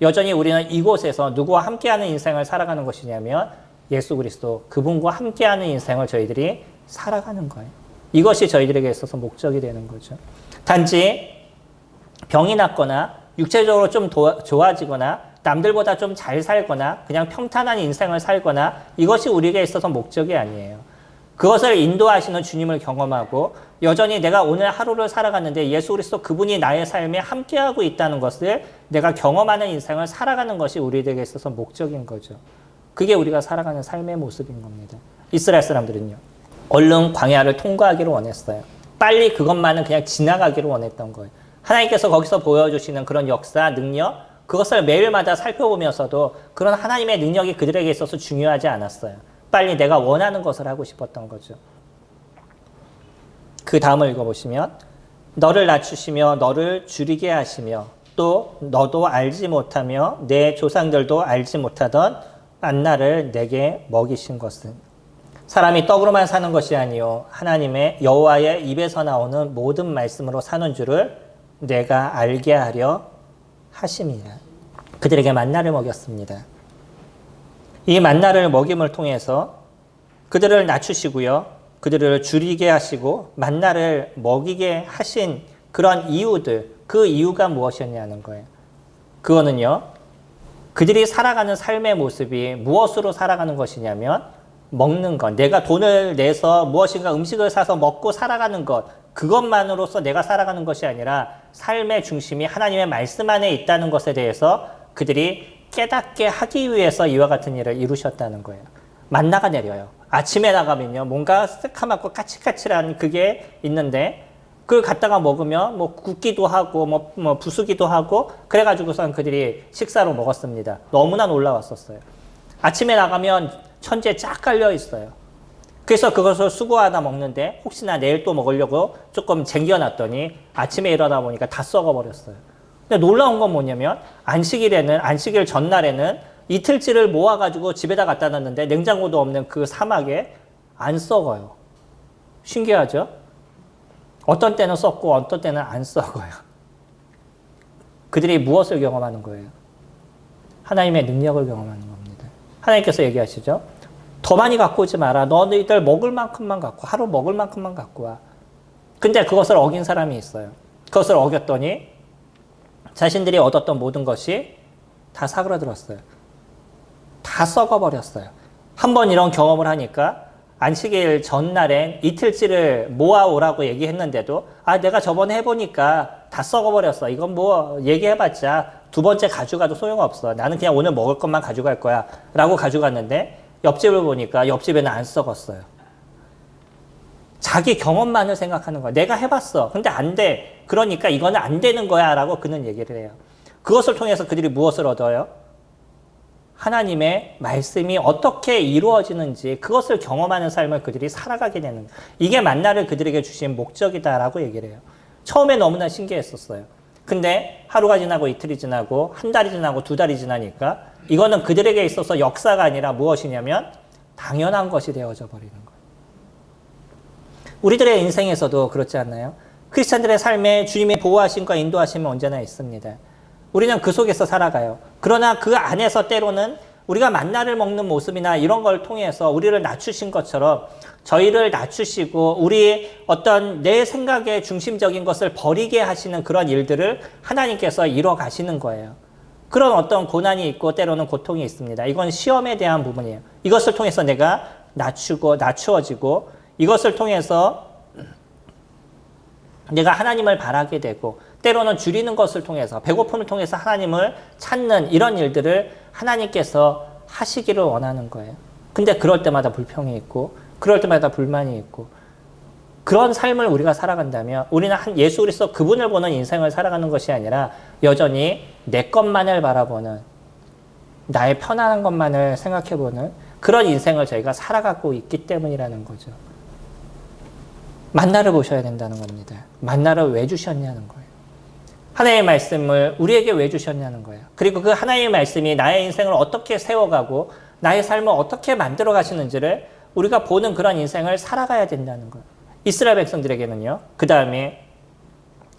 여전히 우리는 이곳에서 누구와 함께하는 인생을 살아가는 것이냐면 예수 그리스도 그분과 함께하는 인생을 저희들이 살아가는 거예요. 이것이 저희들에게 있어서 목적이 되는 거죠. 단지 병이 났거나 육체적으로 좀 좋아지거나 남들보다 좀 잘 살거나 그냥 평탄한 인생을 살거나 이것이 우리에게 있어서 목적이 아니에요. 그것을 인도하시는 주님을 경험하고 여전히 내가 오늘 하루를 살아갔는데 예수 그리스도 그분이 나의 삶에 함께하고 있다는 것을 내가 경험하는 인생을 살아가는 것이 우리에게 있어서 목적인 거죠. 그게 우리가 살아가는 삶의 모습인 겁니다. 이스라엘 사람들은요. 얼른 광야를 통과하기를 원했어요. 빨리 그것만은 그냥 지나가기를 원했던 거예요. 하나님께서 거기서 보여주시는 그런 역사, 능력, 그것을 매일마다 살펴보면서도 그런 하나님의 능력이 그들에게 있어서 중요하지 않았어요. 빨리 내가 원하는 것을 하고 싶었던 거죠. 그 다음을 읽어보시면 너를 낮추시며 너를 줄이게 하시며 또 너도 알지 못하며 내 조상들도 알지 못하던 만나를 내게 먹이신 것은 사람이 떡으로만 사는 것이 아니요 하나님의 여호와의 입에서 나오는 모든 말씀으로 사는 줄을 내가 알게 하려 하심이라. 그들에게 만나를 먹였습니다. 이 만나를 먹임을 통해서 그들을 낮추시고요. 그들을 줄이게 하시고 만나를 먹이게 하신 그런 이유들, 그 이유가 무엇이었냐는 거예요. 그거는요. 그들이 살아가는 삶의 모습이 무엇으로 살아가는 것이냐면 먹는 것. 내가 돈을 내서 무엇인가 음식을 사서 먹고 살아가는 것. 그것만으로서 내가 살아가는 것이 아니라 삶의 중심이 하나님의 말씀 안에 있다는 것에 대해서 그들이 깨닫게 하기 위해서 이와 같은 일을 이루셨다는 거예요. 만나가 내려요. 아침에 나가면요. 뭔가 새카맣고 까칠까칠한 그게 있는데 그걸 갖다가 먹으면 뭐 굽기도 하고 뭐 부수기도 하고 그래가지고선 그들이 식사로 먹었습니다. 너무나 놀라웠었어요. 아침에 나가면 천지에 쫙 깔려 있어요. 그래서 그것을 수고하다 먹는데 혹시나 내일 또 먹으려고 조금 쟁겨놨더니 아침에 일어나 보니까 다 썩어버렸어요. 근데 놀라운 건 뭐냐면 안식일 전날에는 이틀치를 모아가지고 집에다 갖다 놨는데 냉장고도 없는 그 사막에 안 썩어요. 신기하죠? 어떤 때는 썩고 어떤 때는 안 썩어요. 그들이 무엇을 경험하는 거예요? 하나님의 능력을 경험하는 겁니다. 하나님께서 얘기하시죠. 더 많이 갖고 오지 마라. 너희들 먹을 만큼만 갖고 하루 먹을 만큼만 갖고 와. 근데 그것을 어긴 사람이 있어요. 그것을 어겼더니 자신들이 얻었던 모든 것이 다 사그라들었어요. 다 썩어버렸어요. 한번 이런 경험을 하니까 안식일 전날엔 이틀치를 모아오라고 얘기했는데도 내가 저번에 해보니까 다 썩어버렸어. 이건 뭐 얘기해봤자 두 번째 가져가도 소용없어. 나는 그냥 오늘 먹을 것만 가져갈 거야 라고 가져갔는데 옆집을 보니까 옆집에는 안 썩었어요. 자기 경험만을 생각하는 거야. 내가 해봤어. 근데 안 돼. 그러니까 이거는 안 되는 거야 라고 그는 얘기를 해요. 그것을 통해서 그들이 무엇을 얻어요? 하나님의 말씀이 어떻게 이루어지는지 그것을 경험하는 삶을 그들이 살아가게 되는 거예요. 이게 만나를 그들에게 주신 목적이다라고 얘기를 해요. 처음에 너무나 신기했었어요. 근데 하루가 지나고 이틀이 지나고 한 달이 지나고 두 달이 지나니까 이거는 그들에게 있어서 역사가 아니라 무엇이냐면 당연한 것이 되어져 버리는 거예요. 우리들의 인생에서도 그렇지 않나요? 크리스찬들의 삶에 주님의 보호하심과 인도하심은 언제나 있습니다. 우리는 그 속에서 살아가요. 그러나 그 안에서 때로는 우리가 만나를 먹는 모습이나 이런 걸 통해서 우리를 낮추신 것처럼 저희를 낮추시고 우리 어떤 내 생각의 중심적인 것을 버리게 하시는 그런 일들을 하나님께서 이뤄 가시는 거예요. 그런 어떤 고난이 있고 때로는 고통이 있습니다. 이건 시험에 대한 부분이에요. 이것을 통해서 내가 낮추어지고 이것을 통해서 내가 하나님을 바라게 되고 때로는 줄이는 것을 통해서 배고픔을 통해서 하나님을 찾는 이런 일들을 하나님께서 하시기를 원하는 거예요. 근데 그럴 때마다 불평이 있고 그럴 때마다 불만이 있고 그런 삶을 우리가 살아간다면 우리는 예수 그리스도 그분을 보는 인생을 살아가는 것이 아니라 여전히 내 것만을 바라보는 나의 편안한 것만을 생각해보는 그런 인생을 저희가 살아가고 있기 때문이라는 거죠. 만나를 보셔야 된다는 겁니다. 만나를 왜 주셨냐는 거예요. 하나님의 말씀을 우리에게 왜 주셨냐는 거예요. 그리고 그 하나님의 말씀이 나의 인생을 어떻게 세워가고 나의 삶을 어떻게 만들어 가시는지를 우리가 보는 그런 인생을 살아가야 된다는 거예요. 이스라엘 백성들에게는요. 그 다음에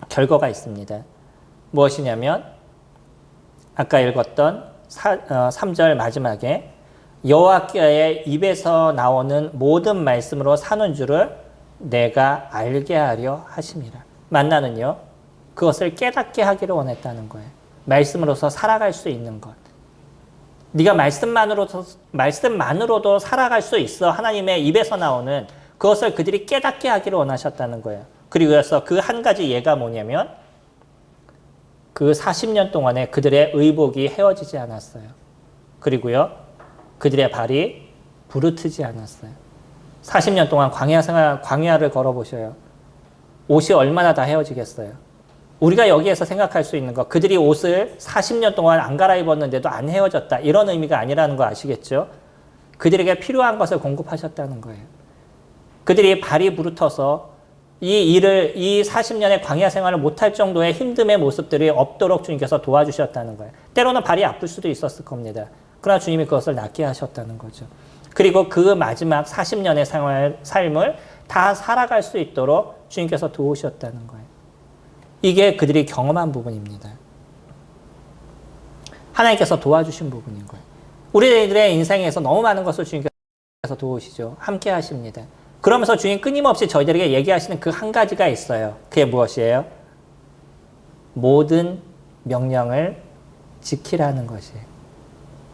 결과가 있습니다. 무엇이냐면 아까 읽었던 3절 마지막에 여호와의 입에서 나오는 모든 말씀으로 사는 줄을 내가 알게 하려 하심이라. 만나는요. 그것을 깨닫게 하기를 원했다는 거예요. 말씀으로서 살아갈 수 있는 것. 네가 말씀만으로도 살아갈 수 있어. 하나님의 입에서 나오는 그것을 그들이 깨닫게 하기를 원하셨다는 거예요. 그리고서 그 한 가지 예가 뭐냐면 그 40년 동안에 그들의 의복이 헤어지지 않았어요. 그리고요. 그들의 발이 부르트지 않았어요. 40년 동안 광야를 걸어보셔요. 옷이 얼마나 다 헤어지겠어요. 우리가 여기에서 생각할 수 있는 것, 그들이 옷을 40년 동안 안 갈아입었는데도 안 헤어졌다. 이런 의미가 아니라는 거 아시겠죠? 그들에게 필요한 것을 공급하셨다는 거예요. 그들이 발이 부르터서 이 40년의 광야 생활을 못할 정도의 힘듦의 모습들이 없도록 주님께서 도와주셨다는 거예요. 때로는 발이 아플 수도 있었을 겁니다. 그러나 주님이 그것을 낫게 하셨다는 거죠. 그리고 그 마지막 40년의 삶을 다 살아갈 수 있도록 주님께서 도우셨다는 거예요. 이게 그들이 경험한 부분입니다. 하나님께서 도와주신 부분인 거예요. 우리들의 인생에서 너무 많은 것을 주님께서 도우시죠. 함께 하십니다. 그러면서 주님 끊임없이 저희들에게 얘기하시는 그 한 가지가 있어요. 그게 무엇이에요? 모든 명령을 지키라는 것이에요.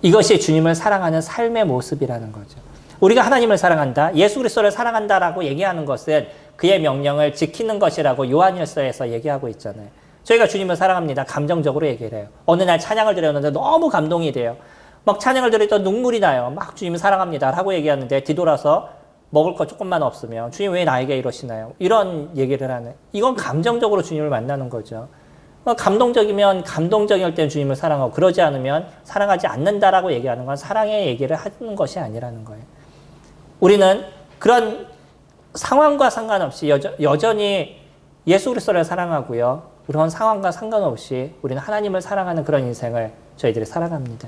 이것이 주님을 사랑하는 삶의 모습이라는 거죠. 우리가 하나님을 사랑한다, 예수 그리스도를 사랑한다라고 얘기하는 것은 그의 명령을 지키는 것이라고 요한일서에서 얘기하고 있잖아요. 저희가 주님을 사랑합니다. 감정적으로 얘기를 해요. 어느 날 찬양을 드렸는데 너무 감동이 돼요. 막 찬양을 드렸더니 눈물이 나요. 막 주님을 사랑합니다 라고 얘기하는데 뒤돌아서 먹을 거 조금만 없으면 주님 왜 나에게 이러시나요? 이런 얘기를 하는. 이건 감정적으로 주님을 만나는 거죠. 감동적이면 감동적일 땐 주님을 사랑하고 그러지 않으면 사랑하지 않는다라고 얘기하는 건 사랑의 얘기를 하는 것이 아니라는 거예요. 우리는 그런 상황과 상관없이 여전히 예수 그리스도를 사랑하고요. 그런 상황과 상관없이 우리는 하나님을 사랑하는 그런 인생을 저희들이 살아갑니다.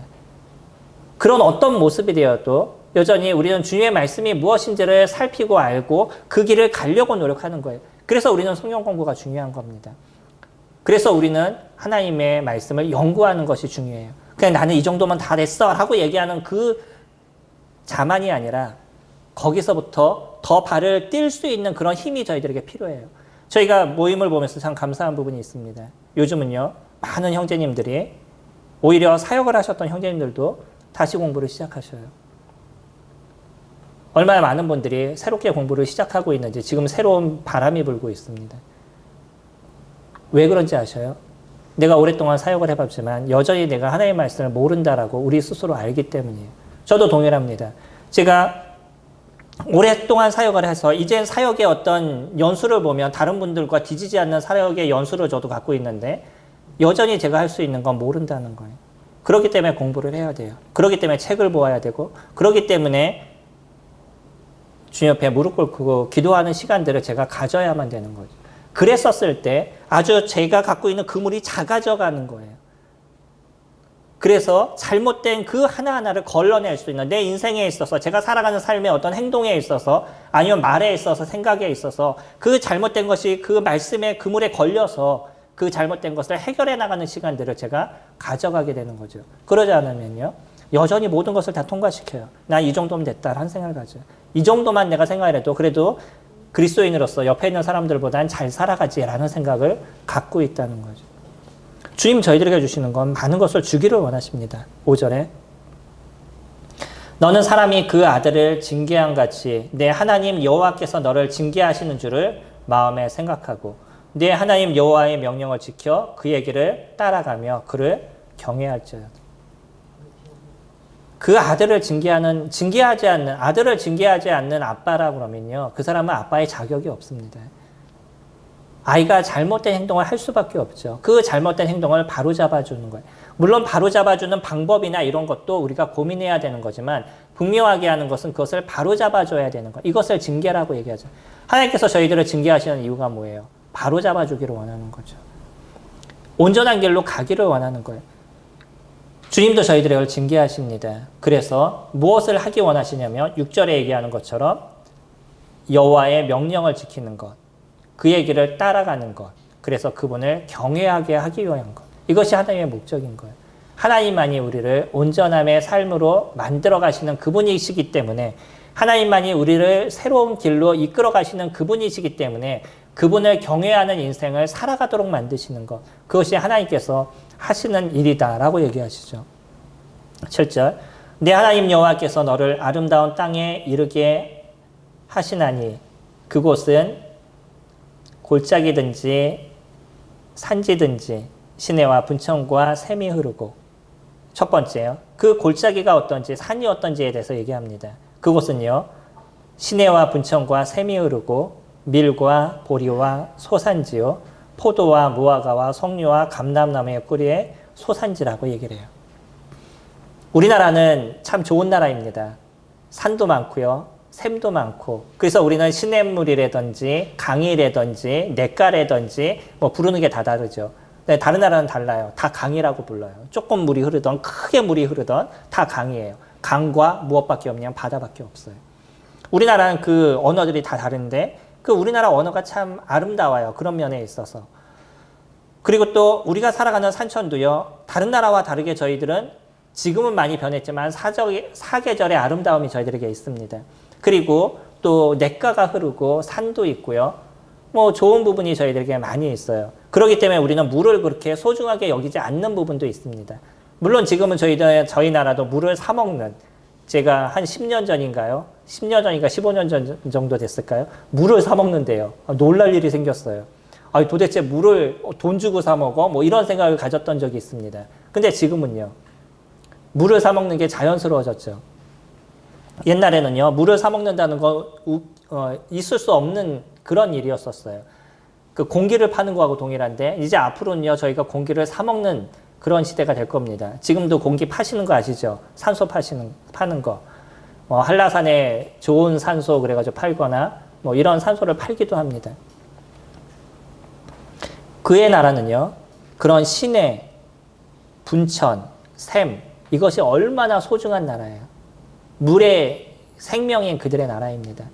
그런 어떤 모습이 되어도 여전히 우리는 주님의 말씀이 무엇인지를 살피고 알고 그 길을 가려고 노력하는 거예요. 그래서 우리는 성경 공부가 중요한 겁니다. 그래서 우리는 하나님의 말씀을 연구하는 것이 중요해요. 그냥 나는 이 정도면 다 됐어 라고 얘기하는 그 자만이 아니라 거기서부터 더 발을 뛸 수 있는 그런 힘이 저희들에게 필요해요. 저희가 모임을 보면서 참 감사한 부분이 있습니다. 요즘은요, 많은 형제님들이 오히려 사역을 하셨던 형제님들도 다시 공부를 시작하셔요. 얼마나 많은 분들이 새롭게 공부를 시작하고 있는지 지금 새로운 바람이 불고 있습니다. 왜 그런지 아셔요? 내가 오랫동안 사역을 해봤지만 여전히 내가 하나님의 말씀을 모른다라고 우리 스스로 알기 때문이에요. 저도 동일합니다. 제가 오랫동안 사역을 해서 이젠 사역의 어떤 연수를 보면 다른 분들과 뒤지지 않는 사역의 연수를 저도 갖고 있는데 여전히 제가 할 수 있는 건 모른다는 거예요. 그렇기 때문에 공부를 해야 돼요. 그렇기 때문에 책을 보아야 되고 그렇기 때문에 주님 옆에 무릎 꿇고 기도하는 시간들을 제가 가져야만 되는 거죠. 그랬었을 때 아주 제가 갖고 있는 그물이 작아져 가는 거예요. 그래서 잘못된 그 하나하나를 걸러낼 수 있는 내 인생에 있어서 제가 살아가는 삶의 어떤 행동에 있어서 아니면 말에 있어서 생각에 있어서 그 잘못된 것이 그 말씀의 그물에 걸려서 그 잘못된 것을 해결해 나가는 시간들을 제가 가져가게 되는 거죠. 그러지 않으면요. 여전히 모든 것을 다 통과시켜요. 나 이 정도면 됐다라는 생각을 가져요. 이 정도만 내가 생각을 해도 그래도 그리스도인으로서 옆에 있는 사람들보다는 잘 살아가지라는 생각을 갖고 있다는 거죠. 주님 저희들에게 주시는 건 많은 것을 주기를 원하십니다. 5절에 너는 사람이 그 아들을 징계한 같이 내 하나님 여호와께서 너를 징계하시는 줄을 마음에 생각하고 내 하나님 여호와의 명령을 지켜 그의 길을 따라가며 그를 경외할지어다. 그 아들을 아들을 징계하지 않는 아빠라고 그러면요. 그 사람은 아빠의 자격이 없습니다. 아이가 잘못된 행동을 할 수밖에 없죠. 그 잘못된 행동을 바로잡아주는 거예요. 물론 바로잡아주는 방법이나 이런 것도 우리가 고민해야 되는 거지만 분명하게 하는 것은 그것을 바로잡아줘야 되는 거예요. 이것을 징계라고 얘기하죠. 하나님께서 저희들을 징계하시는 이유가 뭐예요? 바로잡아주기를 원하는 거죠. 온전한 길로 가기를 원하는 거예요. 주님도 저희들을 징계하십니다. 그래서 무엇을 하기 원하시냐면 6절에 얘기하는 것처럼 여호와의 명령을 지키는 것, 그의 길을 따라가는 것, 그래서 그분을 경외하게 하기 위한 것. 이것이 하나님의 목적인 거예요. 하나님만이 우리를 온전함의 삶으로 만들어 가시는 그분이시기 때문에, 하나님만이 우리를 새로운 길로 이끌어 가시는 그분이시기 때문에 그분을 경외하는 인생을 살아가도록 만드시는 것, 그것이 하나님께서 하시는 일이다라고 얘기하시죠. 7절, 내 하나님 여호와께서 너를 아름다운 땅에 이르게 하시나니 그곳은 골짜기든지 산지든지 시내와 분천과 샘이 흐르고, 첫 번째요, 그 골짜기가 어떤지 산이 어떤지에 대해서 얘기합니다. 그곳은요, 시내와 분천과 샘이 흐르고 밀과 보리와 소산지요, 포도와 무화과와 석류와 감람나무의 뿌리의 소산지라고 얘기를 해요. 우리나라는 참 좋은 나라입니다. 산도 많고요, 샘도 많고, 그래서 우리는 시냇물이라든지 강이라든지 냇가라든지 뭐 부르는 게 다 다르죠. 네, 다른 나라는 달라요. 다 강이라고 불러요. 조금 물이 흐르던 크게 물이 흐르던 다 강이에요. 강과 무엇밖에 없냐? 바다밖에 없어요. 우리나라는 그 언어들이 다 다른데 그 우리나라 언어가 참 아름다워요. 그런 면에 있어서. 그리고 또 우리가 살아가는 산천도요, 다른 나라와 다르게 저희들은 지금은 많이 변했지만 사계절의 아름다움이 저희들에게 있습니다. 그리고 또 냇가가 흐르고 산도 있고요. 뭐 좋은 부분이 저희들에게 많이 있어요. 그렇기 때문에 우리는 물을 그렇게 소중하게 여기지 않는 부분도 있습니다. 물론 지금은 저희 나라도 물을 사 먹는, 제가 한 10년 전인가요? 10년 전인가 15년 전 정도 됐을까요? 물을 사 먹는데요. 놀랄 일이 생겼어요. 도대체 물을 돈 주고 사 먹어? 뭐 이런 생각을 가졌던 적이 있습니다. 근데 지금은요, 물을 사 먹는 게 자연스러워졌죠. 옛날에는요, 물을 사 먹는다는 거 있을 수 없는 그런 일이었었어요. 그 공기를 파는 거하고 동일한데, 이제 앞으로는요, 저희가 공기를 사 먹는 그런 시대가 될 겁니다. 지금도 공기 파시는 거 아시죠? 산소 파는 거. 한라산에 좋은 산소 그래가지고 팔거나 뭐 이런 산소를 팔기도 합니다. 그의 나라는요, 그런 시내, 분천, 샘, 이것이 얼마나 소중한 나라예요. 물의 생명인 그들의 나라입니다.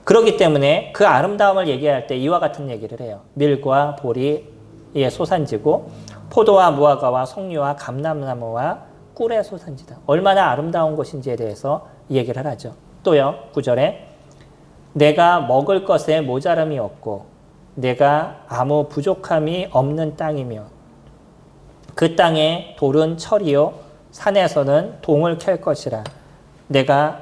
그렇기 때문에 그 아름다움을 얘기할 때 이와 같은 얘기를 해요. 밀과 보리의 소산지고 포도와 무화과와 석류와 감람나무와 꿀의 소산지다. 얼마나 아름다운 곳인지에 대해서 얘기를 하죠. 또요, 9절에 내가 먹을 것에 모자람이 없고 내가 아무 부족함이 없는 땅이며 그 땅에 돌은 철이요 산에서는 동을 캘 것이라. 내가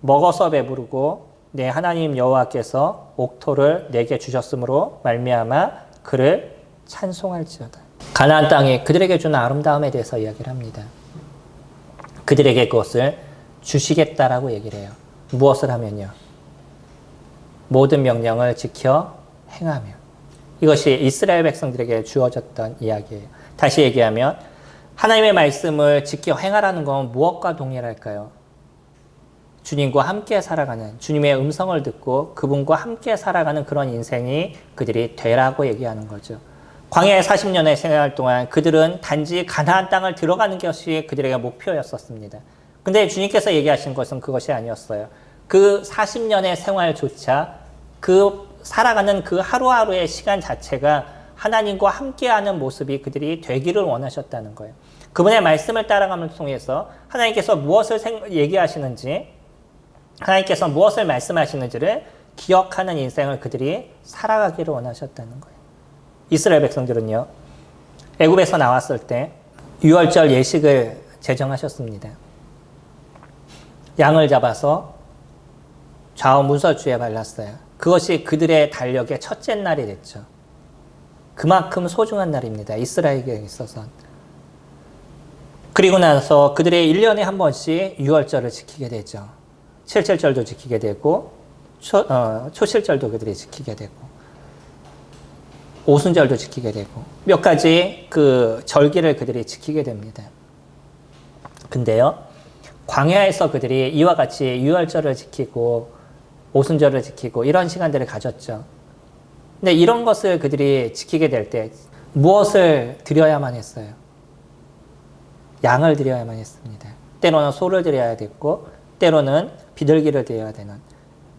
먹어서 배부르고 내 하나님 여호와께서 옥토를 내게 주셨으므로 말미암아 그를 찬송할지어다. 가나안 땅이 그들에게 주는 아름다움에 대해서 이야기를 합니다. 그들에게 그것을 주시겠다라고 얘기를 해요. 무엇을 하면요? 모든 명령을 지켜 행하며. 이것이 이스라엘 백성들에게 주어졌던 이야기예요. 다시 얘기하면 하나님의 말씀을 지켜 행하라는 건 무엇과 동일할까요? 주님과 함께 살아가는, 주님의 음성을 듣고 그분과 함께 살아가는 그런 인생이 그들이 되라고 얘기하는 거죠. 광야의 40년의 생활 동안 그들은 단지 가나안 땅을 들어가는 것이 그들에게 목표였었습니다. 근데 주님께서 얘기하신 것은 그것이 아니었어요. 그 40년의 생활조차 그 살아가는 그 하루하루의 시간 자체가 하나님과 함께하는 모습이 그들이 되기를 원하셨다는 거예요. 그분의 말씀을 따라감을 통해서 하나님께서 무엇을 얘기하시는지, 하나님께서 무엇을 말씀하시는지를 기억하는 인생을 그들이 살아가기를 원하셨다는 거예요. 이스라엘 백성들은요, 애굽에서 나왔을 때 유월절 예식을 제정하셨습니다. 양을 잡아서 좌우 문설주에 발랐어요. 그것이 그들의 달력의 첫째 날이 됐죠. 그만큼 소중한 날입니다. 이스라엘에게 있어서는. 그리고 나서 그들의 1년에 한 번씩 유월절을 지키게 되죠. 칠칠절도 지키게 되고 초실절도 그들이 지키게 되고 오순절도 지키게 되고 몇 가지 그 절기를 그들이 지키게 됩니다. 근데요, 광야에서 그들이 이와 같이 유월절을 지키고 오순절을 지키고 이런 시간들을 가졌죠. 근데 이런 것을 그들이 지키게 될 때 무엇을 드려야만 했어요? 양을 드려야만 했습니다. 때로는 소를 드려야 됐고 때로는 비둘기를 드려야 되는.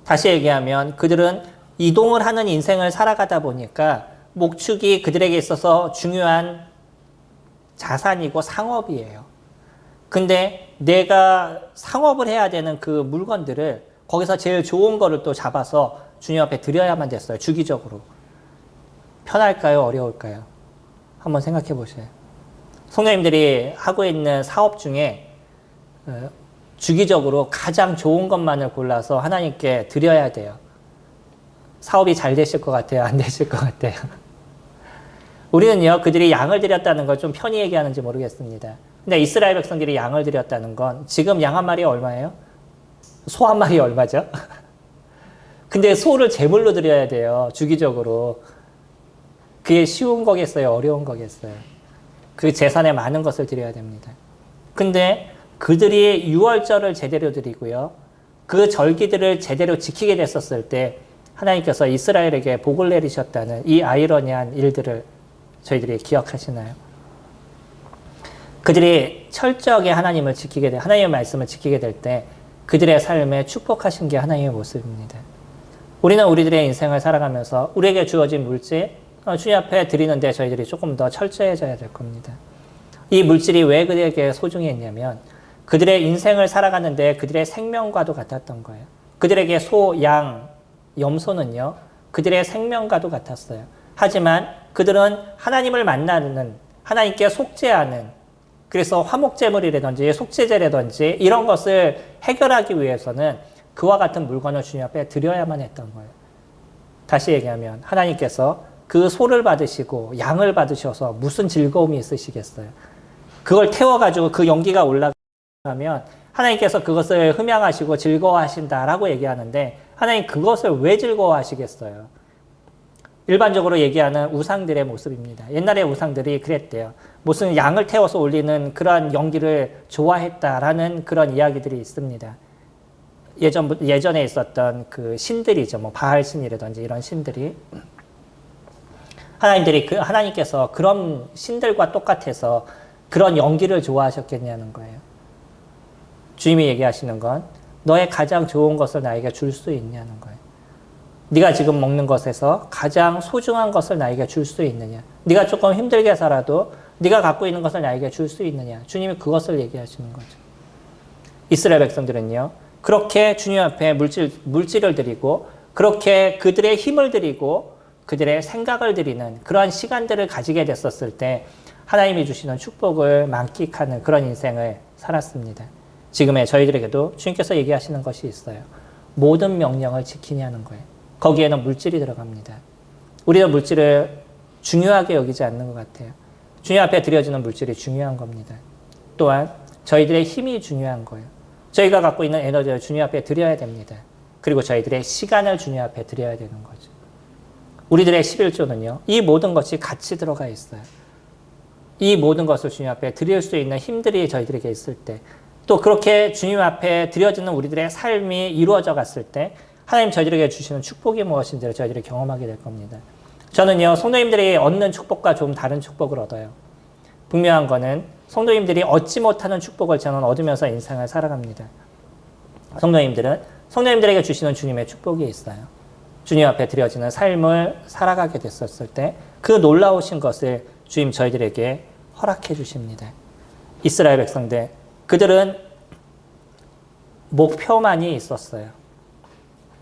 다시 얘기하면 그들은 이동을 하는 인생을 살아가다 보니까 목축이 그들에게 있어서 중요한 자산이고 상업이에요. 근데 내가 상업을 해야 되는 그 물건들을 거기서 제일 좋은 거를 또 잡아서 주님 앞에 드려야만 됐어요. 주기적으로. 편할까요? 어려울까요? 한번 생각해 보세요. 성도님들이 하고 있는 사업 중에 주기적으로 가장 좋은 것만을 골라서 하나님께 드려야 돼요. 사업이 잘 되실 것 같아요? 안 되실 것 같아요? 우리는요, 그들이 양을 드렸다는 걸 좀 편히 얘기하는지 모르겠습니다. 근데 이스라엘 백성들이 양을 드렸다는 건 지금 양 한 마리 얼마예요? 소 한 마리 얼마죠? 근데 소를 제물로 드려야 돼요. 주기적으로. 그게 쉬운 거겠어요? 어려운 거겠어요? 그 재산에 많은 것을 드려야 됩니다. 근데 그들이 유월절을 제대로 드리고요. 그 절기들을 제대로 지키게 됐었을 때 하나님께서 이스라엘에게 복을 내리셨다는 이 아이러니한 일들을 저희들이 기억하시나요? 그들이 철저하게 하나님을 지키게 돼, 하나님의 말씀을 지키게 될 때 그들의 삶에 축복하신 게 하나님의 모습입니다. 우리는 우리들의 인생을 살아가면서 우리에게 주어진 물질, 주님 앞에 드리는데 저희들이 조금 더 철저해져야 될 겁니다. 이 물질이 왜 그들에게 소중히 했냐면 그들의 인생을 살아가는데 그들의 생명과도 같았던 거예요. 그들에게 소, 양, 염소는요, 그들의 생명과도 같았어요. 하지만 그들은 하나님을 만나는, 하나님께 속죄하는, 그래서 화목제물이라든지 속죄제라든지 이런 것을 해결하기 위해서는 그와 같은 물건을 주님 앞에 드려야만 했던 거예요. 다시 얘기하면 하나님께서 그 소를 받으시고 양을 받으셔서 무슨 즐거움이 있으시겠어요? 그걸 태워가지고 그 연기가 올라가면 하나님께서 그것을 흠양하시고 즐거워하신다라고 얘기하는데 하나님 그것을 왜 즐거워하시겠어요? 일반적으로 얘기하는 우상들의 모습입니다. 옛날의 우상들이 그랬대요. 무슨 양을 태워서 올리는 그런 연기를 좋아했다라는 그런 이야기들이 있습니다. 예전에 있었던 그 신들이죠. 뭐 바알 신이라든지 이런 신들이 하나님께서 그런 신들과 똑같아서 그런 연기를 좋아하셨겠냐는 거예요. 주님이 얘기하시는 건 너의 가장 좋은 것을 나에게 줄 수 있냐는 거예요. 네가 지금 먹는 것에서 가장 소중한 것을 나에게 줄 수 있느냐. 네가 조금 힘들게 살아도 네가 갖고 있는 것을 나에게 줄 수 있느냐. 주님이 그것을 얘기하시는 거죠. 이스라엘 백성들은요. 그렇게 주님 앞에 물질을 드리고 그렇게 그들의 힘을 드리고 그들의 생각을 드리는 그러한 시간들을 가지게 됐었을 때 하나님이 주시는 축복을 만끽하는 그런 인생을 살았습니다. 지금의 저희들에게도 주님께서 얘기하시는 것이 있어요. 모든 명령을 지키냐는 거예요. 거기에는 물질이 들어갑니다. 우리는 물질을 중요하게 여기지 않는 것 같아요. 주님 앞에 드려지는 물질이 중요한 겁니다. 또한 저희들의 힘이 중요한 거예요. 저희가 갖고 있는 에너지를 주님 앞에 드려야 됩니다. 그리고 저희들의 시간을 주님 앞에 드려야 되는 거죠. 우리들의 11조는요. 이 모든 것이 같이 들어가 있어요. 이 모든 것을 주님 앞에 드릴 수 있는 힘들이 저희들에게 있을 때 또 그렇게 주님 앞에 드려지는 우리들의 삶이 이루어져 갔을 때 하나님 저희들에게 주시는 축복이 무엇인지를 저희들이 경험하게 될 겁니다. 저는요. 성도님들이 얻는 축복과 좀 다른 축복을 얻어요. 분명한 거는 성도님들이 얻지 못하는 축복을 저는 얻으면서 인생을 살아갑니다. 성도님들에게 주시는 주님의 축복이 있어요. 주님 앞에 드려지는 삶을 살아가게 됐었을 때 그 놀라우신 것을 주님 저희들에게 허락해 주십니다. 이스라엘 백성들, 그들은 목표만이 있었어요.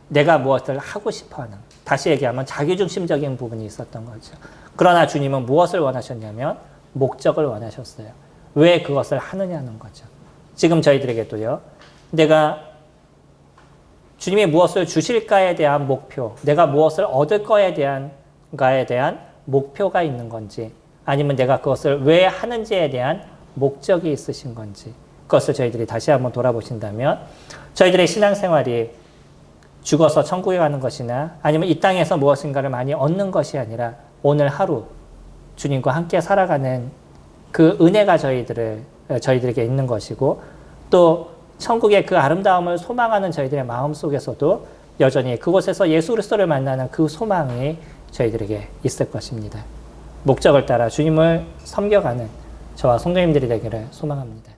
내가 무엇을 하고 싶어하는, 다시 얘기하면 자기중심적인 부분이 있었던 거죠. 그러나 주님은 무엇을 원하셨냐면 목적을 원하셨어요. 왜 그것을 하느냐는 거죠. 지금 저희들에게도요. 내가 주님이 무엇을 주실까에 대한 목표, 내가 무엇을 얻을 거에 대한 목표가 있는 건지 아니면 내가 그것을 왜 하는지에 대한 목적이 있으신 건지 그것을 저희들이 다시 한번 돌아보신다면 저희들의 신앙생활이 죽어서 천국에 가는 것이나 아니면 이 땅에서 무엇인가를 많이 얻는 것이 아니라 오늘 하루 주님과 함께 살아가는 그 은혜가 저희들에게 있는 것이고 또 천국의 그 아름다움을 소망하는 저희들의 마음 속에서도 여전히 그곳에서 예수 그리스도를 만나는 그 소망이 저희들에게 있을 것입니다. 목적을 따라 주님을 섬겨가는 저와 성도님들이 되기를 소망합니다.